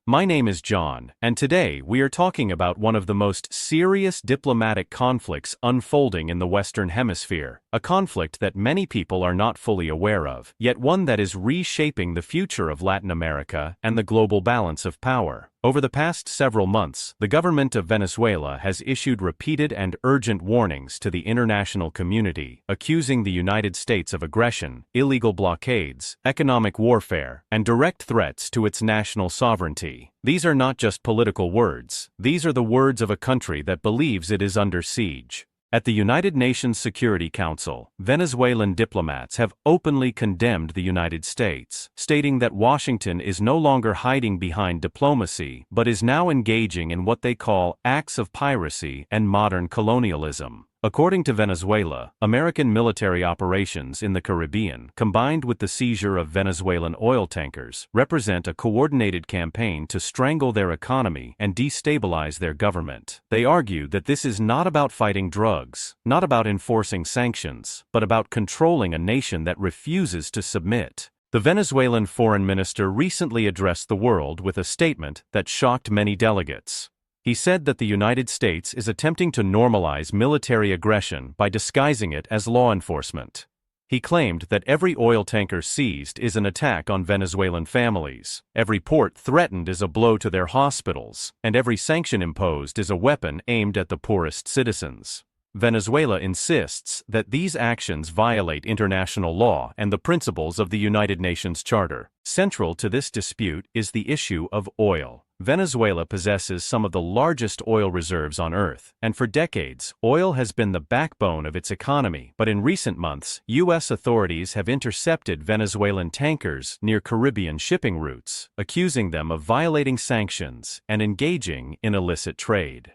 My name is John, and today we are talking about one of the most serious diplomatic conflicts unfolding in the Western Hemisphere, a conflict that many people are not fully aware of, yet one that is reshaping the future of Latin America and the global balance of power. Over the past several months, the government of Venezuela has issued repeated and urgent warnings to the international community, accusing the United States of aggression, illegal blockades, economic warfare, and direct threats to its national sovereignty. These are not just political words, these are the words of a country that believes it is under siege. At the United Nations Security Council, Venezuelan diplomats have openly condemned the United States, stating that Washington is no longer hiding behind diplomacy but is now engaging in what they call acts of piracy and modern colonialism. According to Venezuela, American military operations in the Caribbean, combined with the seizure of Venezuelan oil tankers, represent a coordinated campaign to strangle their economy and destabilize their government. They argue that this is not about fighting drugs, not about enforcing sanctions, but about controlling a nation that refuses to submit. The Venezuelan foreign minister recently addressed the world with a statement that shocked many delegates. He said that the United States is attempting to normalize military aggression by disguising it as law enforcement. He claimed that every oil tanker seized is an attack on Venezuelan families, every port threatened is a blow to their hospitals, and every sanction imposed is a weapon aimed at the poorest citizens. Venezuela insists that these actions violate international law and the principles of the United Nations Charter. Central to this dispute is the issue of oil. Venezuela possesses some of the largest oil reserves on Earth, and for decades, oil has been the backbone of its economy. But in recent months, U.S. authorities have intercepted Venezuelan tankers near Caribbean shipping routes, accusing them of violating sanctions and engaging in illicit trade.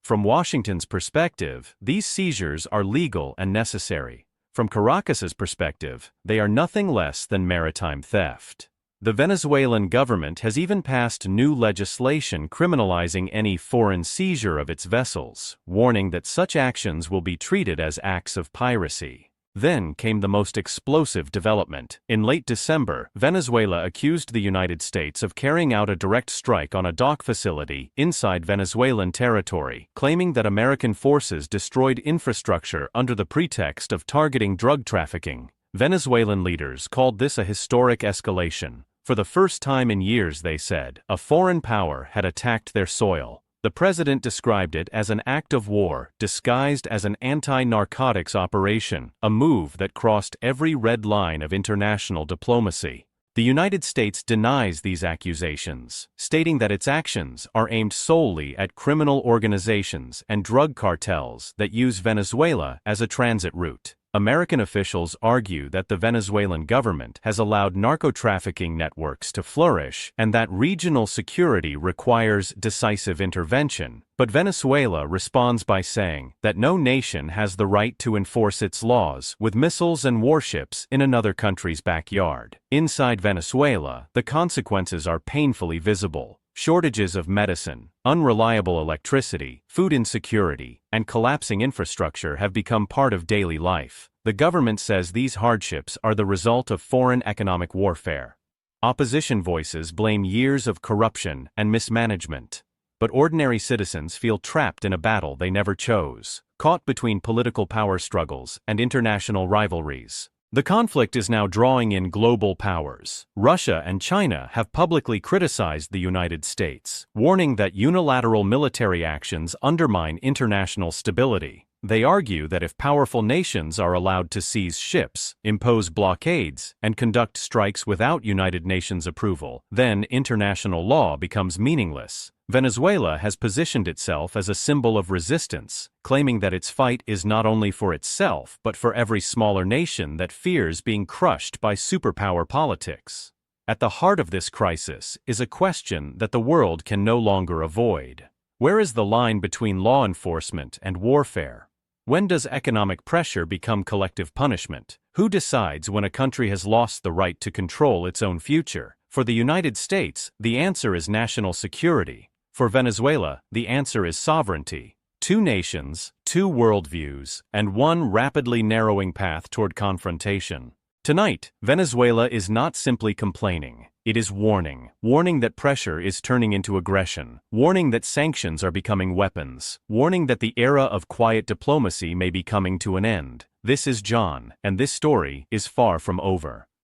From Washington's perspective, these seizures are legal and necessary. From Caracas's perspective, they are nothing less than maritime theft. The Venezuelan government has even passed new legislation criminalizing any foreign seizure of its vessels, warning that such actions will be treated as acts of piracy. Then came the most explosive development. In late December, Venezuela accused the United States of carrying out a direct strike on a dock facility inside Venezuelan territory, claiming that American forces destroyed infrastructure under the pretext of targeting drug trafficking. Venezuelan leaders called this a historic escalation. For the first time in years, they said, a foreign power had attacked their soil. The president described it as an act of war, disguised as an anti-narcotics operation, a move that crossed every red line of international diplomacy. The United States denies these accusations, stating that its actions are aimed solely at criminal organizations and drug cartels that use Venezuela as a transit route. American officials argue that the Venezuelan government has allowed narco-trafficking networks to flourish and that regional security requires decisive intervention. But Venezuela responds by saying that no nation has the right to enforce its laws with missiles and warships in another country's backyard. Inside Venezuela, the consequences are painfully visible. Shortages of medicine, unreliable electricity, food insecurity, and collapsing infrastructure have become part of daily life. The government says these hardships are the result of foreign economic warfare. Opposition voices blame years of corruption and mismanagement. But ordinary citizens feel trapped in a battle they never chose, caught between political power struggles and international rivalries. The conflict is now drawing in global powers. Russia and China have publicly criticized the United States, warning that unilateral military actions undermine international stability. They argue that if powerful nations are allowed to seize ships, impose blockades, and conduct strikes without United Nations approval, then international law becomes meaningless. Venezuela has positioned itself as a symbol of resistance, claiming that its fight is not only for itself but for every smaller nation that fears being crushed by superpower politics. At the heart of this crisis is a question that the world can no longer avoid. Where is the line between law enforcement and warfare? When does economic pressure become collective punishment? Who decides when a country has lost the right to control its own future? For the United States, the answer is national security. For Venezuela, the answer is sovereignty. Two nations, two worldviews, and one rapidly narrowing path toward confrontation. Tonight, Venezuela is not simply complaining. It is warning. Warning that pressure is turning into aggression. Warning that sanctions are becoming weapons. Warning that the era of quiet diplomacy may be coming to an end. This is John, and this story is far from over.